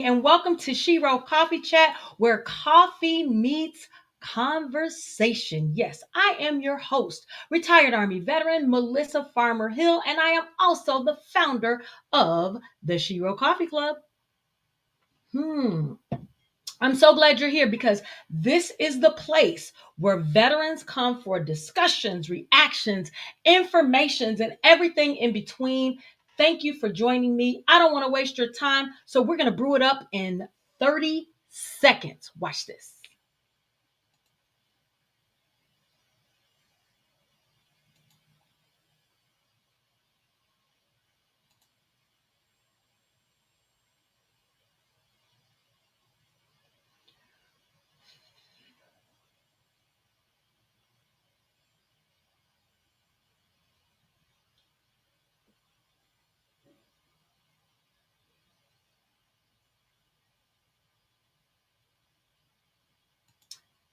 And welcome to Shiro Coffee Chat, where coffee meets conversation. Yes, I am your host, retired Army veteran Melissa Farmer Hill, and I am also the founder of the Shiro Coffee Club. Hmm. I'm so glad you're here because this is the place where veterans come for discussions, reactions, informations, and everything in between. Thank you for joining me. I don't want to waste your time, so we're going to brew it up in 30 seconds. Watch this.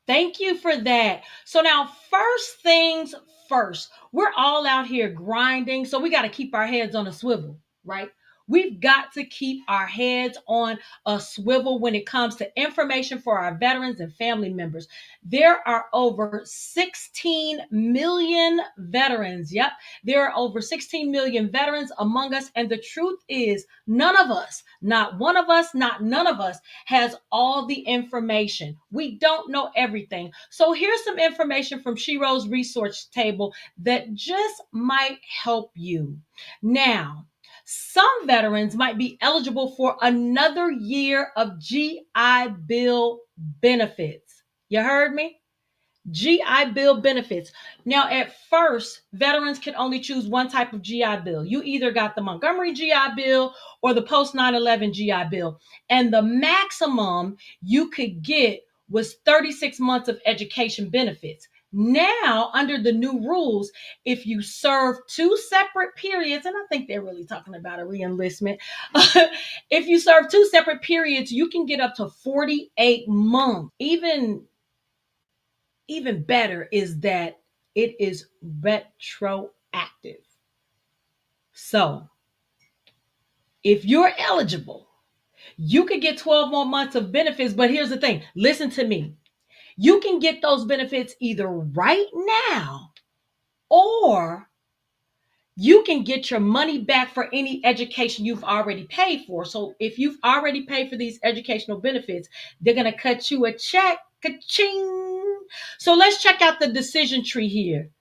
Thank you for that. So now, first things first, we're all out here grinding, so we got to keep our heads on a swivel, right? We've got to keep our heads on a swivel when it comes to information for our veterans and family members. There are over 16 million veterans. Yep, there are over 16 million veterans among us. And the truth is, none of us, not one of us, not none of us, has all the information. We don't know everything. So here's some information from Shiro's resource table that just might help you. Now, some veterans might be eligible for another year of GI Bill benefits. You heard me? GI Bill benefits. Now, at first, veterans could only choose one type of GI Bill. You either got the Montgomery GI Bill or the post 9/11 GI Bill. And the maximum you could get was 36 months of education benefits. Now, under the new rules, if you serve two separate periods, and I think they're really talking about a reenlistment, if you serve two separate periods, you can get up to 48 months. Even better is that it is retroactive. So if you're eligible, you could get 12 more months of benefits. But here's the thing, listen to me. You can get those benefits either right now or you can get your money back for any education you've already paid for. So if you've already paid for these educational benefits, they're going to cut you a check. Ka-ching. So let's check out the decision tree here.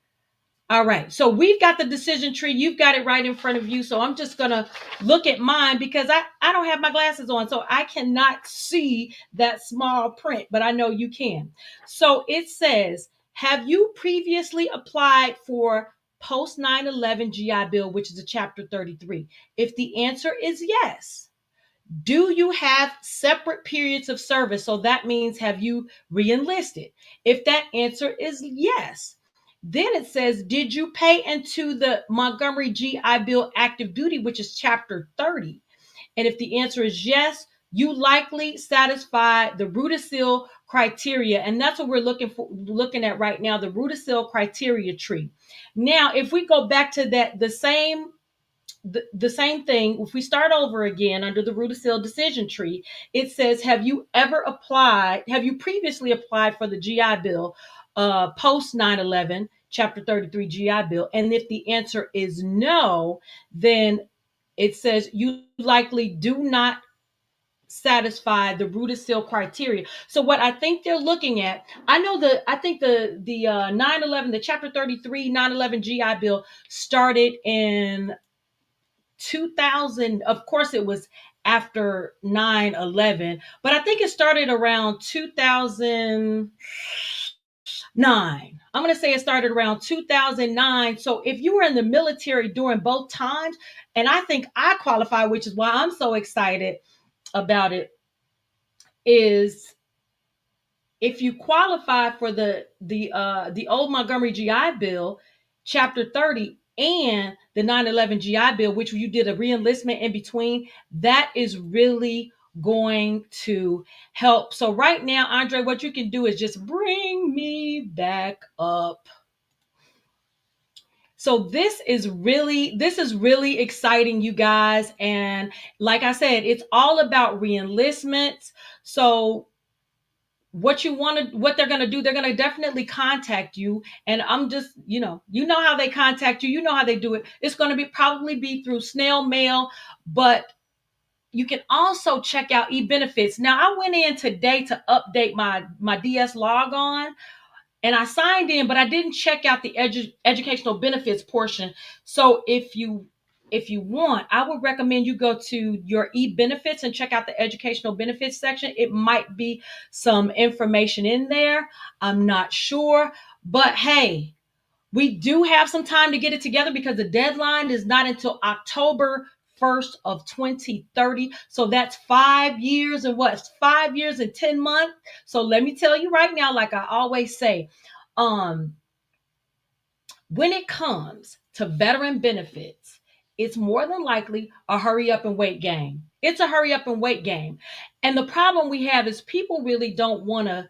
All right. So we've got the decision tree. You've got it right in front of you. So I'm just going to look at mine because I don't have my glasses on. So I cannot see that small print, but I know you can. So it says, have you previously applied for post 9/11 GI Bill, which is a chapter 33? If the answer is yes, do you have separate periods of service? So that means, have you re-enlisted? If that answer is yes, then it says, did you pay into the Montgomery GI Bill active duty, which is chapter 30? And if the answer is yes, you likely satisfy the Rudisill criteria. And that's what we're looking at right now, the Rudisill criteria tree. Now, if we go back to that, the same thing, if we start over again under the Rudisill decision tree, it says, have you previously applied for the GI Bill post 9/11 chapter 33 GI Bill? And if the answer is no, then it says you likely do not satisfy the Rudisill criteria. So what I think they're looking at, I think the 9/11, the chapter 33 9/11 GI Bill started in 2000. Of course it was after 9/11, but I think it started around 2009. I'm going to say it started around 2009. So if you were in the military during both times, and I think I qualify, which is why I'm so excited about it, is if you qualify for the old Montgomery GI Bill, Chapter 30, and the 9/11 GI Bill, which you did a reenlistment in between, that is really going to help. So right now, Andre, what you can do is just bring me back up. So this is really exciting, you guys. And like I said, it's all about reenlistments. So what they're going to do, they're going to definitely contact you. And I'm just, you know how they contact you, you know how they do it. It's going to be probably be through snail mail, but you can also check out e-benefits. Now, I went in today to update my DS logon, and I signed in, but I didn't check out the educational benefits portion. So if you want, I would recommend you go to your e-benefits and check out the educational benefits section. It might be some information in there. I'm not sure, but hey, we do have some time to get it together because the deadline is not until October 1st of 2030. So that's 5 years and what? 5 years and 10 months. So let me tell you right now, like I always say, um, when it comes to veteran benefits, it's more than likely a hurry up and wait game. It's a hurry up and wait game. And the problem we have is people really don't want to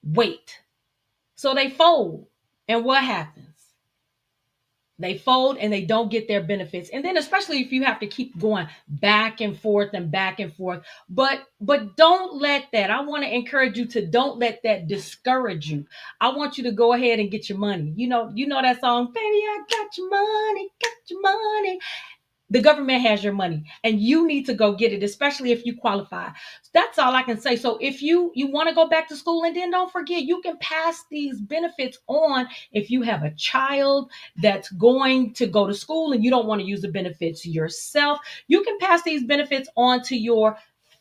wait. So they fold. And what happens? They fold and they don't get their benefits. And then especially if you have to keep going back and forth and back and forth. But don't let that. I want to encourage you to don't let that discourage you. I want you to go ahead and get your money. You know that song, baby, I got your money, got your money. The government has your money and you need to go get it, especially if you qualify. That's all I can say. So if you want to go back to school, and then don't forget, you can pass these benefits on if you have a child that's going to go to school and you don't want to use the benefits yourself. You can pass these benefits on to your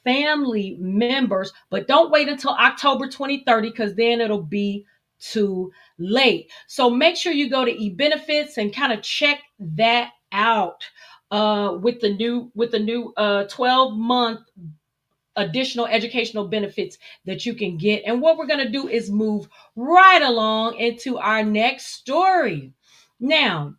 family members, but don't wait until October 2030 because then it'll be too late. So make sure you go to eBenefits and kind of check that out with the new 12-month additional educational benefits that you can get. And what we're going to do is move right along into our next story. Now,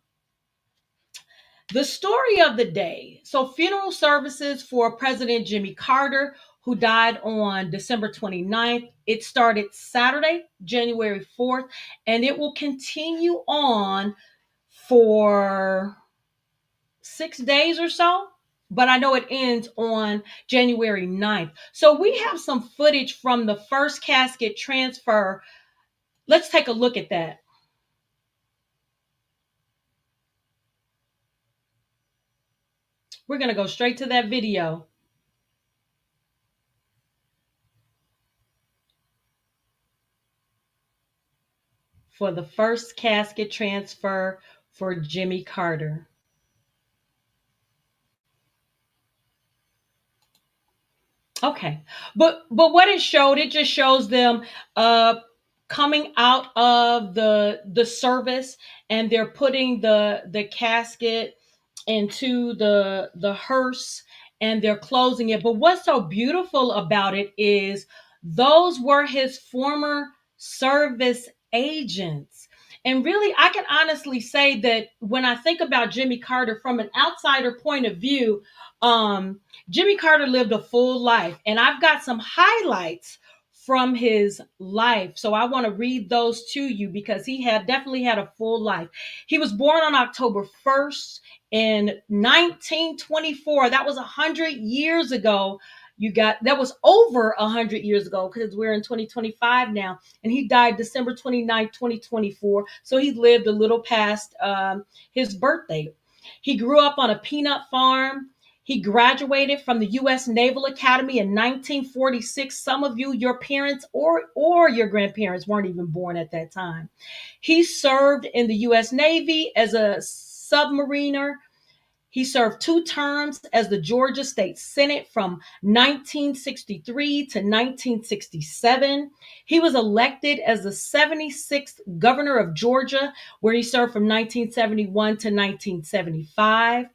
the story of the day. So funeral services for President Jimmy Carter, who died on December 29th. It started Saturday, January 4th, and it will continue on for 6 days or so, but I know it ends on January 9th. So we have some footage from the first casket transfer. Let's take a look at that. We're going to go straight to that video. For the first casket transfer for Jimmy Carter. Okay. But what it showed, it just shows them coming out of the service, and they're putting the casket into the hearse, and they're closing it. But what's so beautiful about it is those were his former service agents. And really, I can honestly say that when I think about Jimmy Carter from an outsider point of view, Jimmy Carter lived a full life, and I've got some highlights from his life. So I want to read those to you because he had definitely had a full life. He was born on October 1st in 1924. That was 100 years ago. That was over 100 years ago because we're in 2025 now. And he died December 29th, 2024. So he lived a little past his birthday. He grew up on a peanut farm. He graduated from the U.S. Naval Academy in 1946. Some of you, your parents or your grandparents weren't even born at that time. He served in the U.S. Navy as a submariner. He served 2 terms as the Georgia State Senate from 1963 to 1967. He was elected as the 76th governor of Georgia, where he served from 1971 to 1975.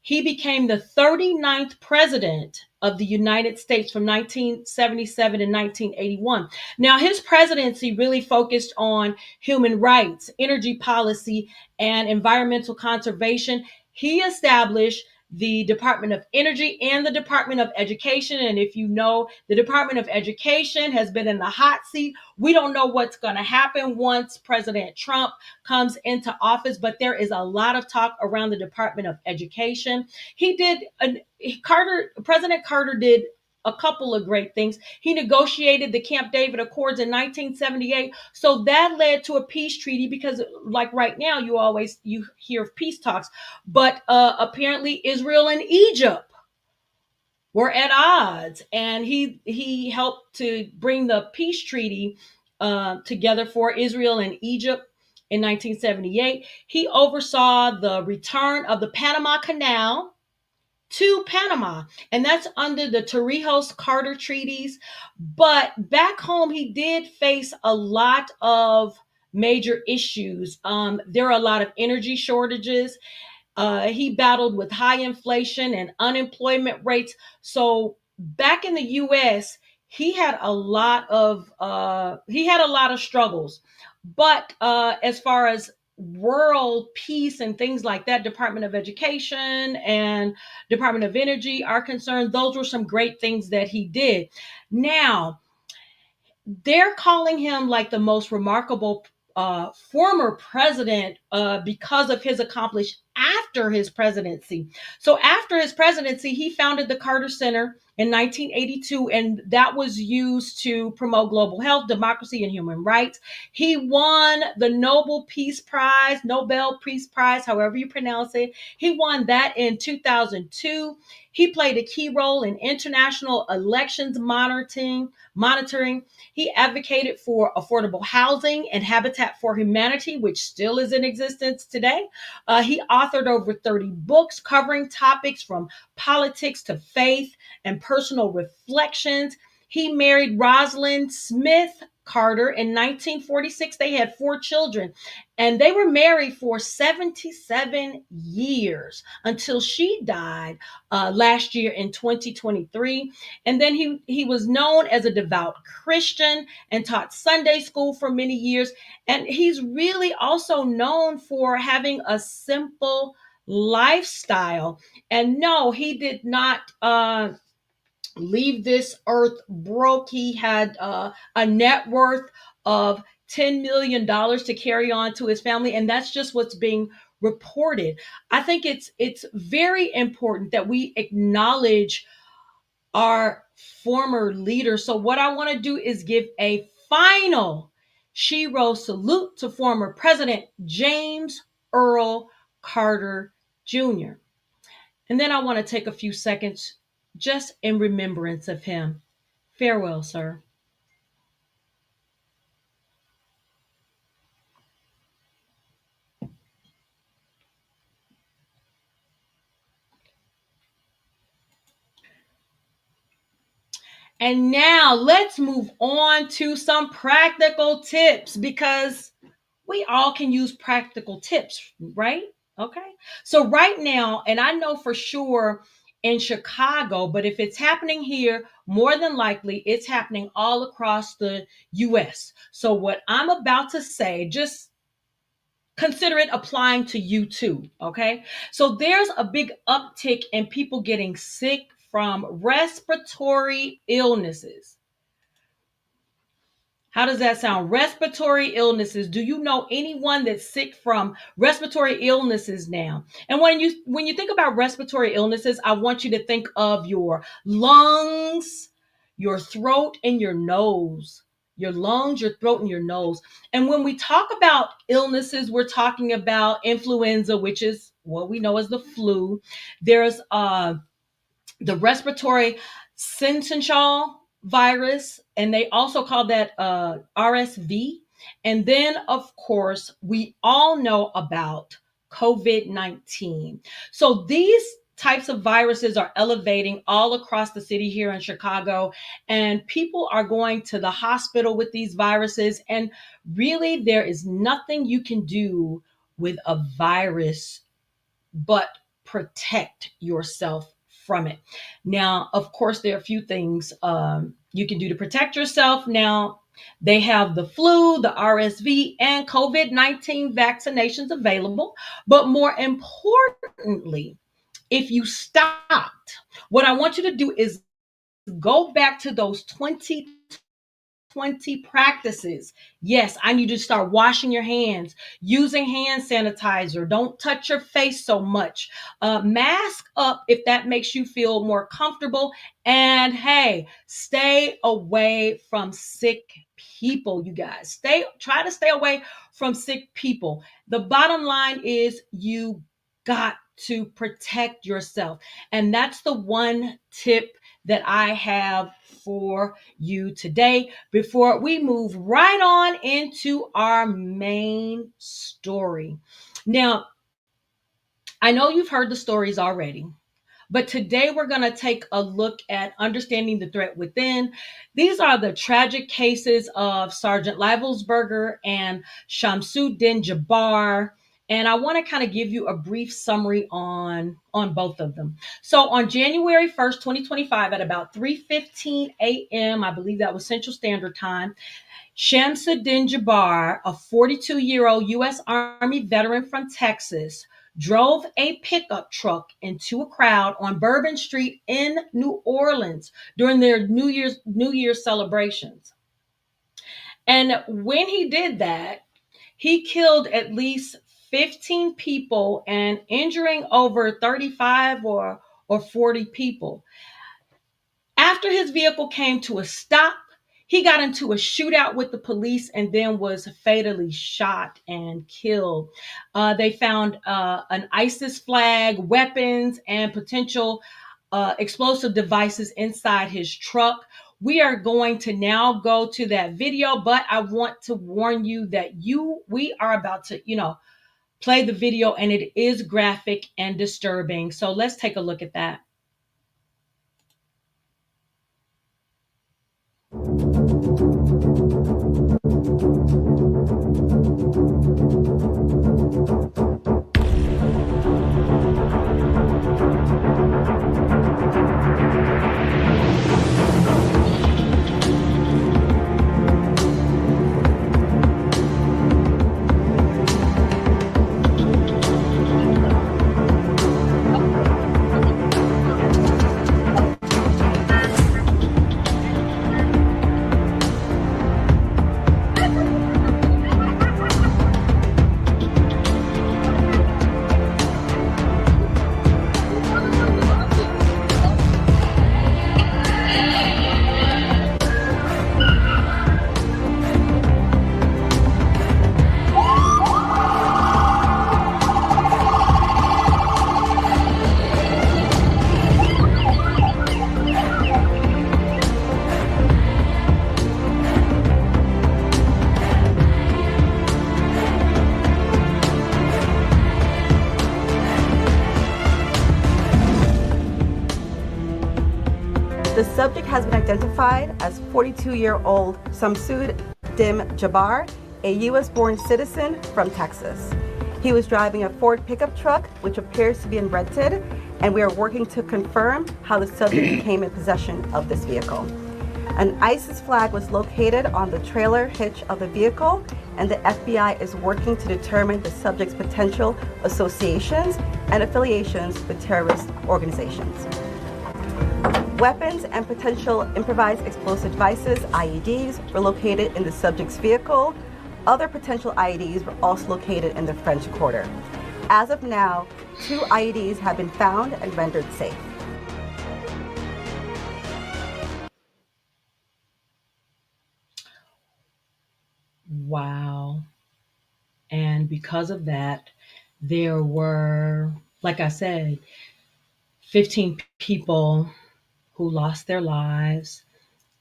He became the 39th president of the United States from 1977 to 1981. Now, his presidency really focused on human rights, energy policy, and environmental conservation. He established the Department of Energy and the Department of Education. And if you know, the Department of Education has been in the hot seat. We don't know what's going to happen once President Trump comes into office, but there is a lot of talk around the Department of Education. He did, President Carter did a couple of great things. He negotiated the Camp David Accords in 1978. So that led to a peace treaty because like right now you hear of peace talks, but apparently Israel and Egypt were at odds, and he helped to bring the peace treaty together for Israel and Egypt in 1978. He oversaw the return of the Panama Canal to Panama, and that's under the Torrijos-Carter treaties. But back home, he did face a lot of major issues. There are a lot of energy shortages. He battled with high inflation and unemployment rates. So back in the U.S., he had a lot of struggles. But as far as world peace and things like that, Department of Education and Department of Energy are concerned. Those were some great things that he did. Now, they're calling him like the most remarkable former president because of his accomplishments after his presidency. So after his presidency, he founded the Carter Center in 1982, and that was used to promote global health, democracy, and human rights. He won the Nobel Peace Prize, however you pronounce it. He won that in 2002. He played a key role in international elections monitoring. He advocated for affordable housing and Habitat for Humanity, which still is in existence today. He authored over 30 books covering topics from politics to faith and personal reflections. He married Rosalind Smith Carter in 1946. They had 4 children, and they were married for 77 years until she died last year in 2023. And then he was known as a devout Christian and taught Sunday school for many years. And he's really also known for having a simple lifestyle. And no, he did not leave this earth broke. He had a net worth of $10 million to carry on to his family, and that's just what's being reported. I think it's very important that we acknowledge our former leaders. So what I want to do is give a final Shiro salute to former President James Earl Carter Jr. And then I want to take a few seconds just in remembrance of him. Farewell, sir. And now let's move on to some practical tips because we all can use practical tips, right? Okay. So, right now, and I know for sure in Chicago, but if it's happening here, more than likely it's happening all across the US. So, what I'm about to say, just consider it applying to you too. Okay. So, there's a big uptick in people getting sick from respiratory illnesses. How does that sound? Respiratory illnesses. Do you know anyone that's sick from respiratory illnesses now? And when you think about respiratory illnesses, I want you to think of your lungs, your throat, and your nose. Your lungs, your throat, and your nose. And when we talk about illnesses, we're talking about influenza, which is what we know as the flu. There's the respiratory syncytial virus, and they also call that RSV. And then, of course, we all know about COVID-19. So these types of viruses are elevating all across the city here in Chicago, and people are going to the hospital with these viruses. And really, there is nothing you can do with a virus but protect yourself from it. Now, of course, there are a few things you can do to protect yourself. Now, they have the flu, the RSV, and COVID-19 vaccinations available. But more importantly, If you stopped, what I want you to do is go back to those 2020 practices. Yes, I need you to start washing your hands, using hand sanitizer. Don't touch your face so much. Mask up if that makes you feel more comfortable. And hey, stay away from sick people, you guys. Try to stay away from sick people. The bottom line is you got to protect yourself. And that's the one tip that I have for you today before we move right on into our main story. Now, I know you've heard the stories already, but today we're going to take a look at understanding the threat within. These are the tragic cases of Sergeant Livelsberger and Shamsuddin Jabbar. And I want to kind of give you a brief summary on both of them. So on January 1st, 2025, at about 3:15 a.m., I believe that was Central Standard Time, Shamsuddin Jabbar, a 42-year-old U.S. Army veteran from Texas, drove a pickup truck into a crowd on Bourbon Street in New Orleans during their New Year's celebrations. And when he did that, he killed at least 15 people and injuring over 35 or 40 people. After his vehicle came to a stop, he got into a shootout with the police and then was fatally shot and killed. They found an ISIS flag, weapons, and potential explosive devices inside his truck. We are going to now go to that video, but I want to warn you that we are about to, play the video, and it is graphic and disturbing. So let's take a look at that. The subject has been identified as 42-year-old Shamsuddin Jabbar, a U.S.-born citizen from Texas. He was driving a Ford pickup truck, which appears to be unrented, and we are working to confirm how the subject became in possession of this vehicle. An ISIS flag was located on the trailer hitch of the vehicle, and the FBI is working to determine the subject's potential associations and affiliations with terrorist organizations. Weapons and potential improvised explosive devices, IEDs, were located in the subject's vehicle. Other potential IEDs were also located in the French Quarter. As of now, 2 IEDs have been found and rendered safe. Wow. And because of that, there were, like I said, 15 people who lost their lives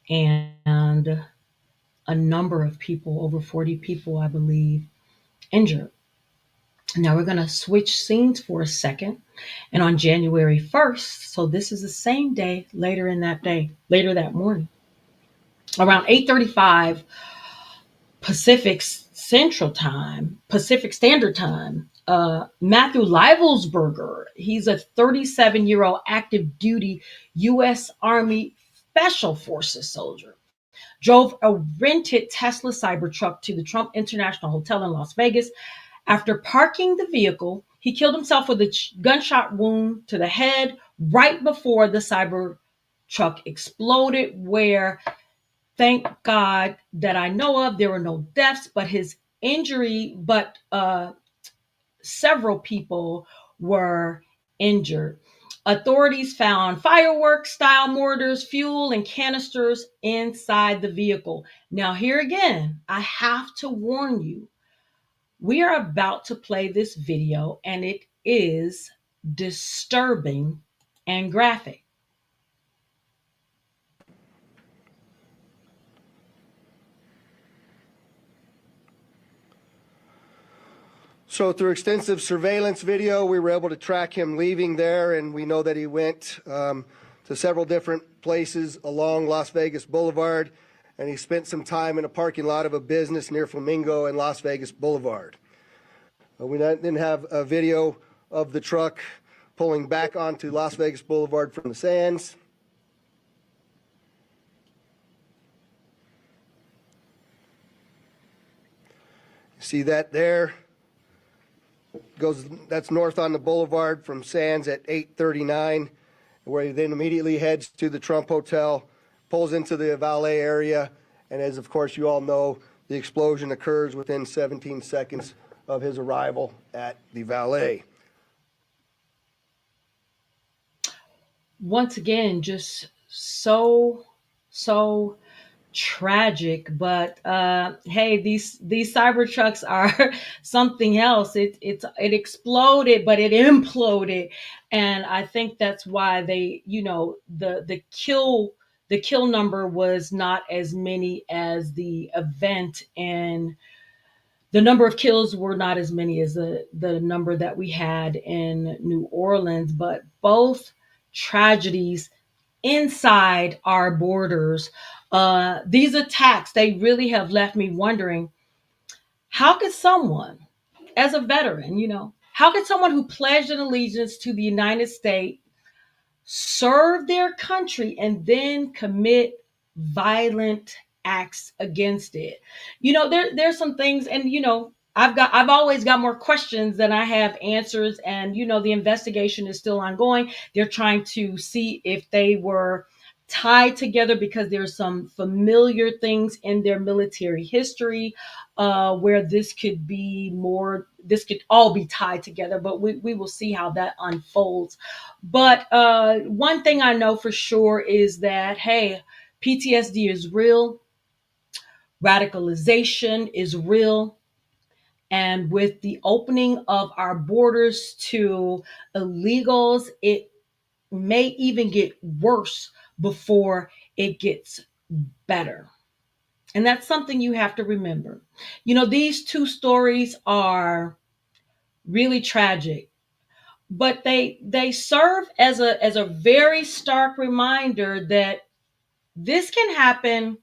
and a number of people, over 40 people, I believe, injured. Now we're going to switch scenes for a second. And on January 1st, so this is the same day, later that morning, around 8:35 Pacific Standard Time, Matthew Livelsberger, he's a 37-year-old active duty U.S. Army Special Forces soldier, drove a rented Tesla Cybertruck to the Trump International Hotel in Las Vegas. After parking the vehicle, He killed himself with a gunshot wound to the head right before the Cybertruck exploded, where, thank God that I know of, there were no deaths, but several people were injured. Authorities found fireworks style mortars, fuel, and canisters inside the vehicle. Now, here again, I have to warn you, we are about to play this video and it is disturbing and graphic. So through extensive surveillance video, we were able to track him leaving there, and we know that he went to several different places along Las Vegas Boulevard, and he spent some time in a parking lot of a business near Flamingo and Las Vegas Boulevard. We then have a video of the truck pulling back onto Las Vegas Boulevard from the sands. See that there? That's north on the boulevard from Sands at 8:39, where he then immediately heads to the Trump Hotel, pulls into the valet area, and as of course you all know, the explosion occurs within 17 seconds of his arrival at the valet. Once again, just so tragic, but hey, these Cybertrucks are something else. It exploded, but it imploded, and I think that's why they, the kill number was not as many as the event, and the number of kills were not as many as the number that we had in New Orleans, but both tragedies inside our borders. These attacks, they really have left me wondering, how could someone, as a veteran, how could someone who pledged an allegiance to the United States serve their country and then commit violent acts against it? There's some things, and I've always got more questions than I have answers, and the investigation is still ongoing. They're trying to see if they were tied together because there's some familiar things in their military history, where this could all be tied together, but we will see how that unfolds. But one thing I know for sure is that, hey, PTSD is real, radicalization is real, and with the opening of our borders to illegals, it may even get worse before it gets better. And that's something you have to remember. These two stories are really tragic, but they serve as a very stark reminder that this can happen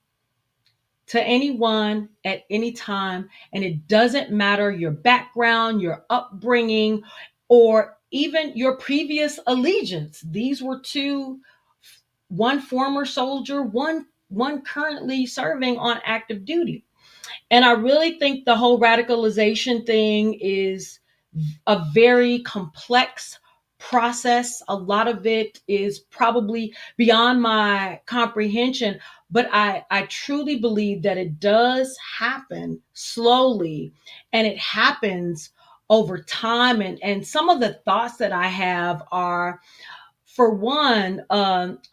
to anyone at any time, and it doesn't matter your background, your upbringing, or even your previous allegiance. These were one former soldier, one currently serving on active duty. And I really think the whole radicalization thing is a very complex process. A lot of it is probably beyond my comprehension, but I truly believe that it does happen slowly, and it happens over time. And some of the thoughts that I have are, for one,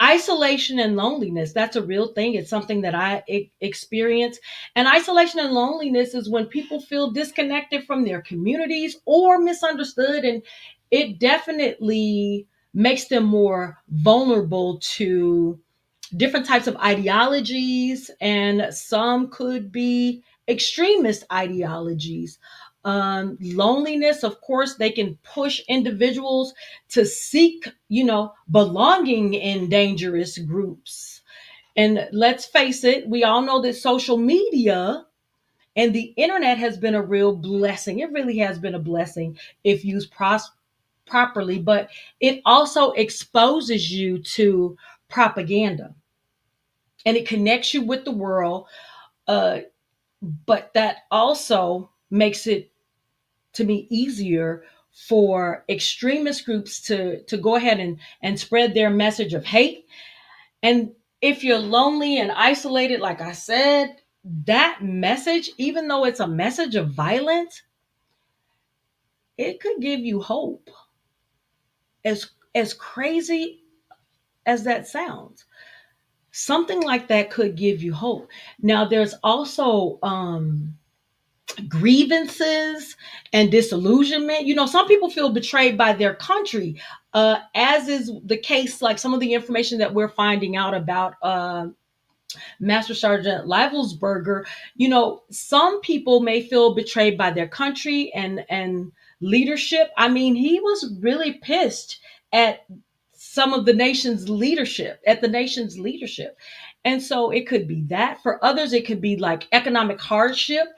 isolation and loneliness. That's a real thing. It's something that I experience. And isolation and loneliness is when people feel disconnected from their communities or misunderstood. And it definitely makes them more vulnerable to different types of ideologies, and some could be extremist ideologies. Loneliness, of course, they can push individuals to seek, belonging in dangerous groups. And let's face it, we all know that social media and the internet has been a real blessing. It really has been a blessing if used properly, but it also exposes you to propaganda, and it connects you with the world. But that also makes it, to me, easier for extremist groups to go ahead and spread their message of hate. And if you're lonely and isolated, like I said, that message, even though it's a message of violence, it could give you hope. As crazy as that sounds, something like that could give you hope. Now, there's also grievances and disillusionment. Some people feel betrayed by their country, as is the case, like some of the information that we're finding out about Master Sergeant Livelsberger. Some people may feel betrayed by their country and leadership. I mean, he was really pissed at some of the nation's leadership, and so it could be that. For others, it could be like economic hardship,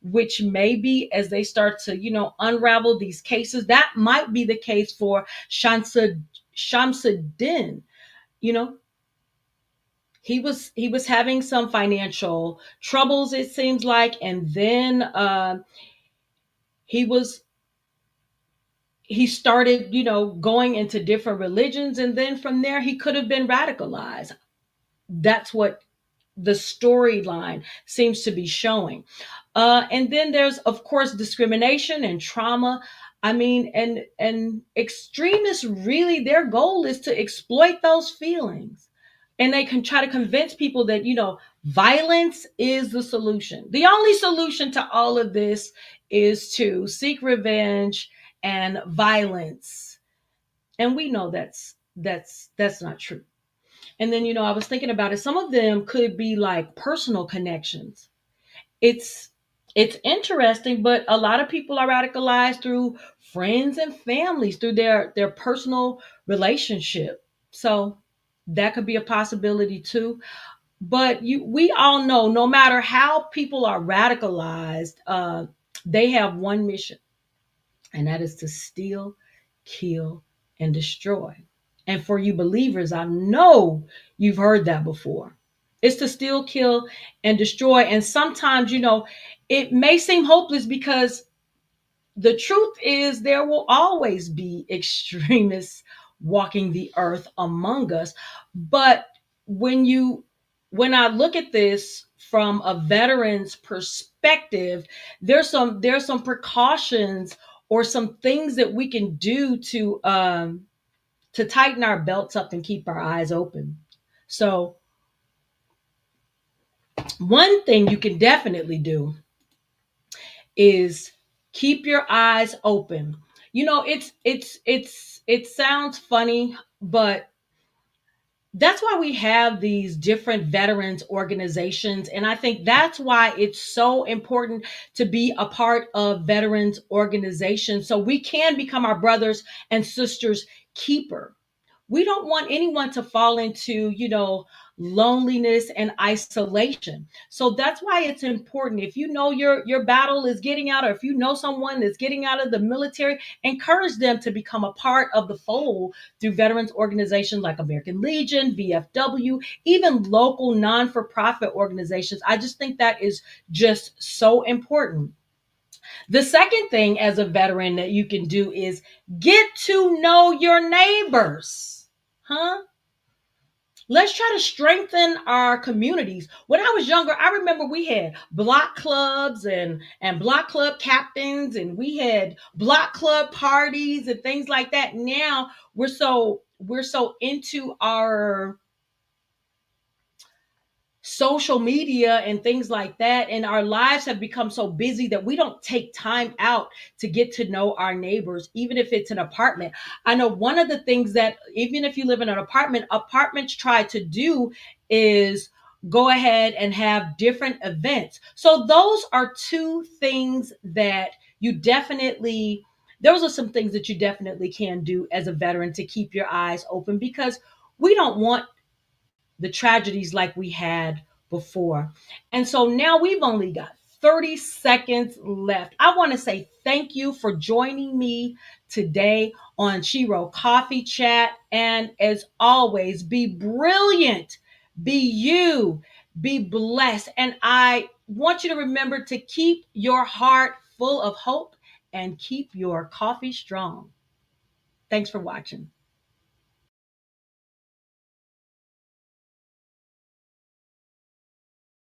which maybe as they start to unravel these cases, that might be the case for Shamsuddin. you know he was having some financial troubles, it seems like, and then he was he started going into different religions, and then from there he could have been radicalized. That's what the storyline seems to be showing. And then there's, of course, discrimination and trauma. I mean, and extremists, really, their goal is to exploit those feelings. And they can try to convince people that, violence is the solution. The only solution to all of this is to seek revenge and violence. And we know that's not true. And then, I was thinking about it. Some of them could be like personal connections. It's it's interesting, but a lot of people are radicalized through friends and families, through their personal relationship. So that could be a possibility too. But we all know, no matter how people are radicalized, they have one mission, and that is to steal, kill, and destroy. And for you believers, I know you've heard that before. It's to steal, kill, and destroy. And sometimes, it may seem hopeless because the truth is there will always be extremists walking the earth among us. But when I look at this from a veteran's perspective, there's some precautions or some things that we can do to tighten our belts up and keep our eyes open. So one thing you can definitely do is keep your eyes open. It sounds funny, but that's why we have these different veterans organizations. And I think that's why it's so important to be a part of veterans organizations so we can become our brothers and sisters keeper. We don't want anyone to fall into, loneliness and isolation. So that's why it's important. If you know your battle is getting out, or if you know someone that's getting out of the military, encourage them to become a part of the fold through veterans organizations like American Legion, VFW, even local non-for-profit organizations. I just think that is just so important. The second thing as a veteran that you can do is get to know your neighbors. Huh? Let's try to strengthen our communities. When I was younger, I remember we had block clubs and block club captains, and we had block club parties and things like that. Now we're so into our social media and things like that, and our lives have become so busy that we don't take time out to get to know our neighbors, even if it's an apartment. I know one of the things that, even if you live in an apartment, apartments try to do is go ahead and have different events. So those are some things that you definitely can do as a veteran to keep your eyes open, because we don't want the tragedies like we had before. And so now we've only got 30 seconds left. I want to say thank you for joining me today on Shiro Coffee Chat. And as always, be brilliant, be you, be blessed. And I want you to remember to keep your heart full of hope and keep your coffee strong. Thanks for watching.